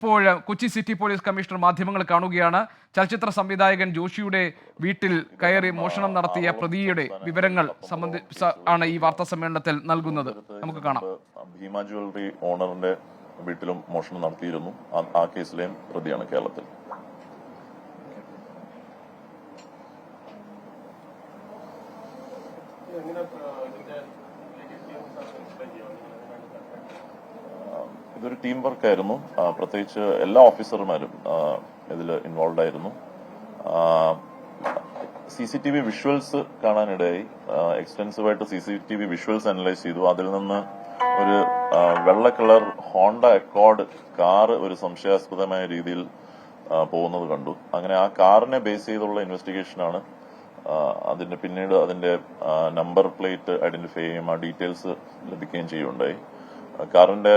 ഇപ്പോൾ Kochi city police commissioner മാധ്യമങ്ങൾ കാണുകയാണ്. ചലച്ചിത്ര സംവിധായകൻ ജോഷിയുടെ വീട്ടിൽ കയറി മോഷണം നടത്തിയ പ്രതിയുടെ വിവരങ്ങൾ ആണ് ഈ വാർത്താ സമ്മേളനത്തിൽ നൽകുന്നത്. നമുക്ക് കാണാം. ഭീമ ജ്വല്ലറി ഓണറിന്റെ വീട്ടിലും മോഷണം നടത്തിയിരുന്നു. ആ കേസിലെയും പ്രതിയാണ് കേരളത്തിൽ. ഇതൊരു ടീം വർക്ക് ആയിരുന്നു. പ്രത്യേകിച്ച് എല്ലാ ഓഫീസർമാരും ഇതിൽ ഇൻവോൾവ് ആയിരുന്നു. CCTV വിഷ്വൽസ് കാണാനിടയായി. എക്സ്റ്റെൻസീവായിട്ട് CCTV വിഷ്വൽസ് അനലൈസ് ചെയ്തു. അതിൽ നിന്ന് ഒരു വെള്ള കളർ ഹോണ്ട അക്കോർഡ് കാറ് ഒരു സംശയാസ്പദമായ രീതിയിൽ പോകുന്നത് കണ്ടു. അങ്ങനെ ആ കാറിനെ ബേസ് ചെയ്തുള്ള ഇൻവെസ്റ്റിഗേഷനാണ്. അതിന്റെ പിന്നീട് അതിന്റെ നമ്പർ പ്ലേറ്റ് ഐഡന്റിഫൈ ചെയ്യും, ആ ഡീറ്റെയിൽസ് ലഭിക്കുകയും ചെയ്യുകയുണ്ടായി. കാറിന്റെ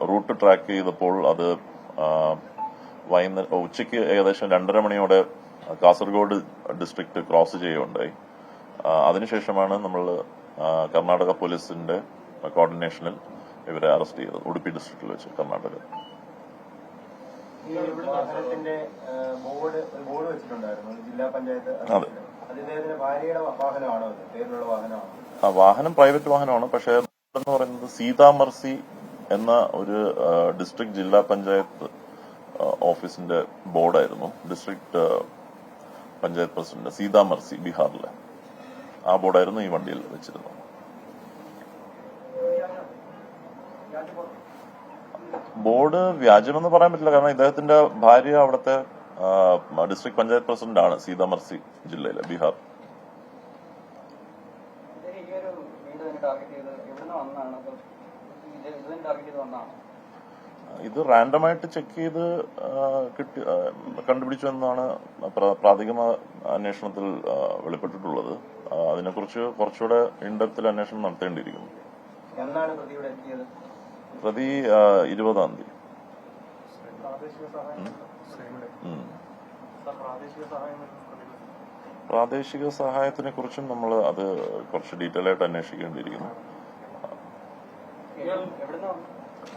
റൂട്ട് ട്രാക്ക് ചെയ്തപ്പോൾ അത് ഉച്ചയ്ക്ക് ഏകദേശം 2:30 മണിയോടെ കാസർഗോഡ് ഡിസ്ട്രിക്ട് ക്രോസ് ചെയ്യുകയുണ്ടായി. അതിനുശേഷമാണ് നമ്മൾ കർണാടക പോലീസിന്റെ കോർഡിനേഷനിൽ ഇവരെ അറസ്റ്റ് ചെയ്തത്, ഉടുപ്പി ഡിസ്ട്രിക്റ്റിൽ വെച്ച്, കർണാടക. വാഹനം പ്രൈവറ്റ് വാഹനമാണ്. പക്ഷേ എന്ന് പറയുന്നത് സീതാ മർസി എന്ന ഒരു ഡിസ്ട്രിക്ട് ജില്ലാ പഞ്ചായത്ത് ഓഫീസിന്റെ ബോർഡായിരുന്നു. District panchayat president Sitamarhi, ബീഹാറിലെ ആ ബോർഡായിരുന്നു ഈ വണ്ടിയിൽ വെച്ചിരുന്നത്. ബോർഡ് വ്യാജമെന്ന് പറയാൻ പറ്റില്ല. കാരണം ഇദ്ദേഹത്തിന്റെ ഭാര്യ അവിടുത്തെ ഡിസ്ട്രിക്ട് പഞ്ചായത്ത് പ്രസിഡന്റ് ആണ്, സീതാ മർസി ജില്ലയിലെ, ബീഹാർ. ഇത് റാൻഡമായിട്ട് ചെക്ക് ചെയ്ത് കണ്ടുപിടിച്ചു എന്നാണ് പ്രാഥമിക അന്വേഷണത്തിൽ വെളിപ്പെട്ടിട്ടുള്ളത്. അതിനെക്കുറിച്ച് കുറച്ചുകൂടെ ഇൻഡെപ്തിൽ അന്വേഷണം നടത്തേണ്ടിയിരിക്കുന്നു. പ്രതി 20-ാം തീയതി. പ്രാദേശിക സഹായത്തിനെ കുറിച്ചും നമ്മൾ അത് കുറച്ച് ഡീറ്റെയിൽ ആയിട്ട് അന്വേഷിക്കേണ്ടിയിരിക്കുന്നു.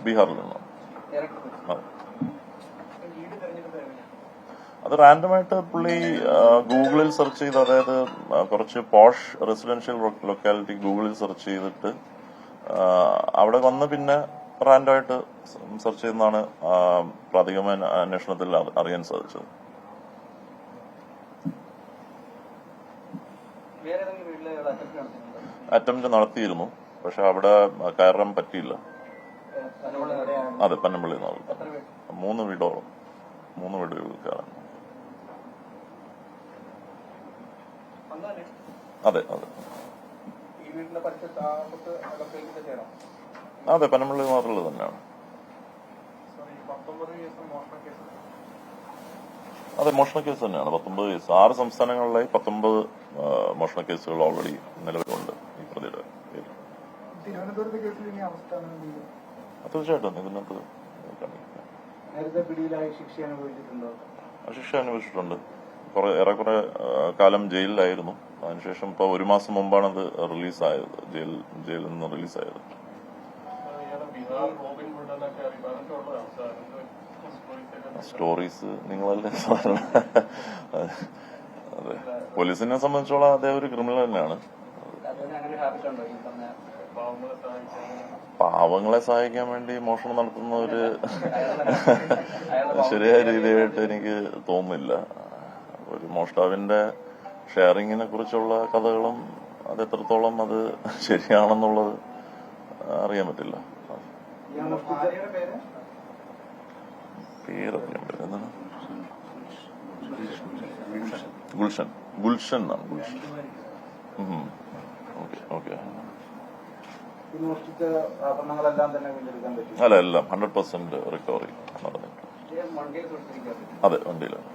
ബീഹാറിൽ നിന്നോ? അത് റാൻഡമായിട്ട് പുള്ളി ഗൂഗിളിൽ സെർച്ച് ചെയ്ത്, അതായത് കുറച്ച് പോഷ് റെസിഡൻഷ്യൽ ലൊക്കാലിറ്റി ഗൂഗിളിൽ സെർച്ച് ചെയ്തിട്ട് അവിടെ വന്ന് പിന്നെ റാൻഡമായിട്ട് സെർച്ച് ചെയ്യുന്നതാണ് പ്രാഥമിക അന്വേഷണത്തിൽ അറിയാൻ സാധിച്ചത്. അറ്റംപ്റ്റ് നടത്തിയിരുന്നു, പക്ഷെ അവിടെ കയറാൻ പറ്റിയില്ല. അതെ, പന്നമ്പള്ളി 3 വീടോളം 3 വീടുകൾ കയറാൻ. അതെ അതെ അതെ, പന്നമ്പള്ളി മാറുള്ളത് തന്നെയാണ്. അതെ, മോഷണ കേസ് തന്നെയാണ്. 19 കേസ്, 6 സംസ്ഥാനങ്ങളിലായി 19 മോഷണ കേസുകൾ ഓൾറെഡി നിലവിലുണ്ട് ഈ പ്രതിയുടെ പേരിൽ. തീർച്ചയായിട്ടും ഇതിനകത്ത് ശിക്ഷ അനുഭവിച്ചിട്ടുണ്ട്. ഏറെക്കുറെ കാലം ജയിലിലായിരുന്നു. അതിനുശേഷം ഇപ്പൊ 1 മാസം മുമ്പാണ് അത് റിലീസായത്, ജയിലിൽ നിന്ന് റിലീസായത്. സ്റ്റോറീസ് നിങ്ങളല്ലേ സാധാരണ. അതെ, പോലീസിനെ സംബന്ധിച്ചോളം അദ്ദേഹം ഒരു ക്രിമിനൽ തന്നെയാണ്. പാവങ്ങളെ സഹായിക്കാൻ വേണ്ടി മോഷണം നടത്തുന്ന ഒരു ശരിയായ രീതിയായിട്ട് എനിക്ക് തോന്നുന്നില്ല. ഒരു മോഷ്ടാവിന്റെ ഷെയറിങ്ങിനെ കുറിച്ചുള്ള കഥകളും അത് എത്രത്തോളം അത് ശരിയാണെന്നുള്ളത് അറിയാൻ പറ്റില്ല. പേരറിയാൻ പറ്റില്ല. എന്താണ്? ഗുൽഷൻ എന്നാണ്. ഗുൽഷൻ. ഓക്കെ. അല്ല, എല്ലാം 100% റിക്കവറി നടന്നിട്ടുണ്ട്. അതെ, വണ്ടിയിലാണ്.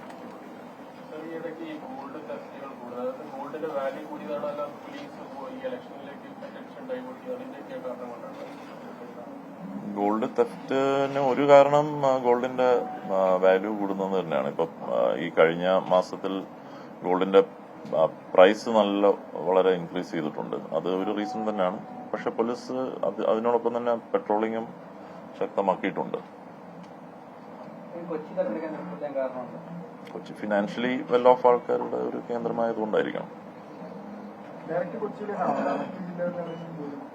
ഗോൾഡ് തെഫ്റ്റിന് ഒരു കാരണം ഗോൾഡിന്റെ വാല്യൂ കൂടുന്നത് തന്നെയാണ്. ഇപ്പൊ ഈ കഴിഞ്ഞ മാസത്തിൽ ഗോൾഡിന്റെ പ്രൈസ് വളരെ ഇൻക്രീസ് ചെയ്തിട്ടുണ്ട്. അത് ഒരു റീസൺ തന്നെയാണ്. പക്ഷെ പോലീസ് അതിനോടൊപ്പം തന്നെ പെട്രോളിങ്ങും ശക്തമാക്കിയിട്ടുണ്ട്. കൊച്ചി ഫിനാൻഷ്യലി വെൽ ഓഫ് ആൾക്കാരുടെ ഒരു കേന്ദ്രമായതുകൊണ്ടായിരിക്കണം.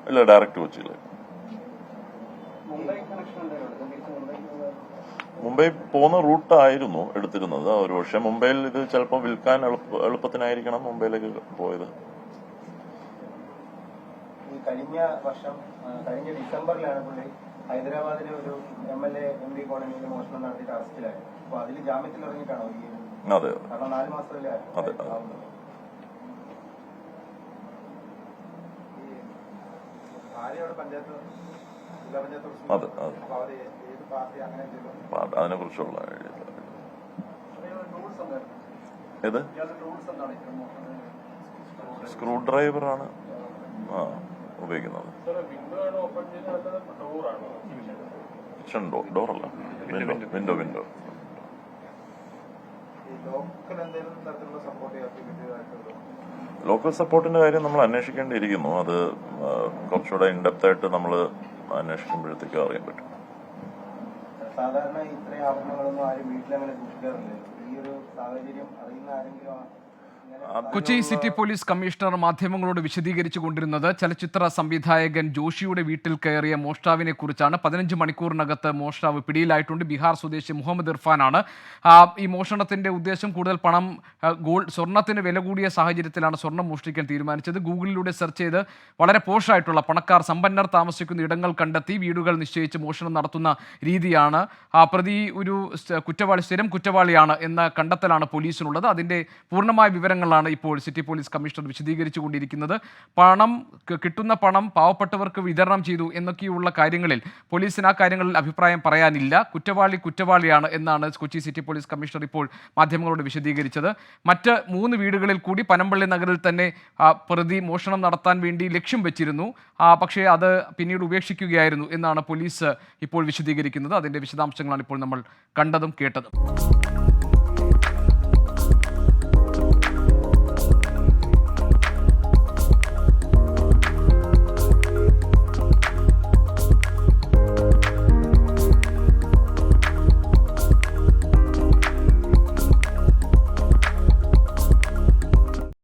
ഇല്ല, ഡയറക്റ്റ് കൊച്ചിയിൽ. മുംബൈ പോകുന്ന റൂട്ടായിരുന്നു എടുത്തിരുന്നത്. ഒരുപക്ഷെ മുംബൈയിൽ ഇത് ചിലപ്പോൾ വിൽക്കാൻ എളുപ്പത്തിനായിരിക്കണം മുംബൈയിലേക്ക് പോയത്. കഴിഞ്ഞ വർഷം കഴിഞ്ഞ ഡിസംബറിലാണ് പുള്ളി ഹൈദരാബാദിലെ ഒരു MLA MD കോളനിയിൽ മോഷണം നടത്തിയിട്ട് അറസ്റ്റിലായത്. അപ്പൊ അതിൽ ജാമ്യത്തിൽ ഇറങ്ങിയിട്ടാണോ ഈ? അതെ, കാരണം 4 മാസത്തിലെ അതെ. ഭാര്യയുടെ പഞ്ചായത്ത് ജില്ലാ പഞ്ചായത്ത് അതെ, അതെ. ഏത് പാർട്ടി അങ്ങനെ അതിനെ കുറിച്ചുള്ള ഏത് സ്ക്രൂ ഡ്രൈവറാണ് ഉപയോഗിക്കുന്നത്. ഡോറല്ല, വിൻഡോ. ലോക്കൽ സപ്പോർട്ടിന്റെ കാര്യം നമ്മൾ അന്വേഷിക്കേണ്ടിയിരിക്കുന്നു. അത് കുറച്ചുകൂടെ ഇൻഡെപ്ത് ആയിട്ട് നമ്മൾ അന്വേഷിക്കുമ്പോഴത്തേക്ക് അറിയാൻ പറ്റും. സാധാരണ ഇത്രയും ആഭരണങ്ങളൊന്നും ആരും വീട്ടിലങ്ങനെ സൂക്ഷിക്കാറില്ല. ഈ ഒരു സാഹചര്യം അറിയുന്ന ആരെങ്കിലും കൊച്ചി സിറ്റി പോലീസ് കമ്മീഷണർ മാധ്യമങ്ങളോട് വിശദീകരിച്ചു കൊണ്ടിരുന്നത് ചലച്ചിത്ര സംവിധായകൻ ജോഷിയുടെ വീട്ടിൽ കയറിയ മോഷ്ടാവിനെ കുറിച്ചാണ്. 15 മണിക്കൂറിനകത്ത് മോഷ്ടാവ് പിടിയിലായിട്ടുണ്ട്. ബീഹാർ സ്വദേശി മുഹമ്മദ് ഇർഫാനാണ്. ഈ മോഷണത്തിന്റെ ഉദ്ദേശം കൂടുതൽ പണം, സ്വർണത്തിന് വില കൂടിയ സാഹചര്യത്തിലാണ് സ്വർണം മോഷ്ടിക്കാൻ തീരുമാനിച്ചത്. ഗൂഗിളിലൂടെ സെർച്ച് ചെയ്ത് വളരെ പോഷായിട്ടുള്ള പണക്കാർ, സമ്പന്നർ താമസിക്കുന്ന ഇടങ്ങൾ കണ്ടെത്തി വീടുകൾ നിശ്ചയിച്ച് മോഷണം നടത്തുന്ന രീതിയാണ്. പ്രതി ഒരു സ്ഥിരം കുറ്റവാളിയാണ് എന്ന കണ്ടെത്തലാണ് പോലീസിനുള്ളത്. അതിന്റെ പൂർണ്ണമായ വിവരങ്ങളാണ് ഇപ്പോൾ സിറ്റി പോലീസ് കമ്മീഷണർ വിശദീകരിച്ചു കൊണ്ടിരിക്കുന്നത്. കിട്ടുന്ന പണം പാവപ്പെട്ടവർക്ക് വിതരണം ചെയ്തു എന്നൊക്കെയുള്ള കാര്യങ്ങളിൽ പോലീസിന് ആ കാര്യങ്ങളിൽ അഭിപ്രായം പറയാനില്ല. കുറ്റവാളിയാണ് എന്നാണ് കൊച്ചി സിറ്റി പോലീസ് കമ്മീഷണർ ഇപ്പോൾ മാധ്യമങ്ങളോട് വിശദീകരിച്ചത്. മറ്റ് 3 വീടുകളിൽ കൂടി പനമ്പള്ളി നഗറിൽ തന്നെ പ്രതി മോഷണം നടത്താൻ വേണ്ടി ലക്ഷ്യം വെച്ചിരുന്നു. പക്ഷേ അത് പിന്നീട് ഉപേക്ഷിക്കുകയായിരുന്നു എന്നാണ് പോലീസ് ഇപ്പോൾ വിശദീകരിക്കുന്നത്. അതിൻ്റെ വിശദാംശങ്ങളാണ് ഇപ്പോൾ നമ്മൾ കണ്ടതും കേട്ടതും.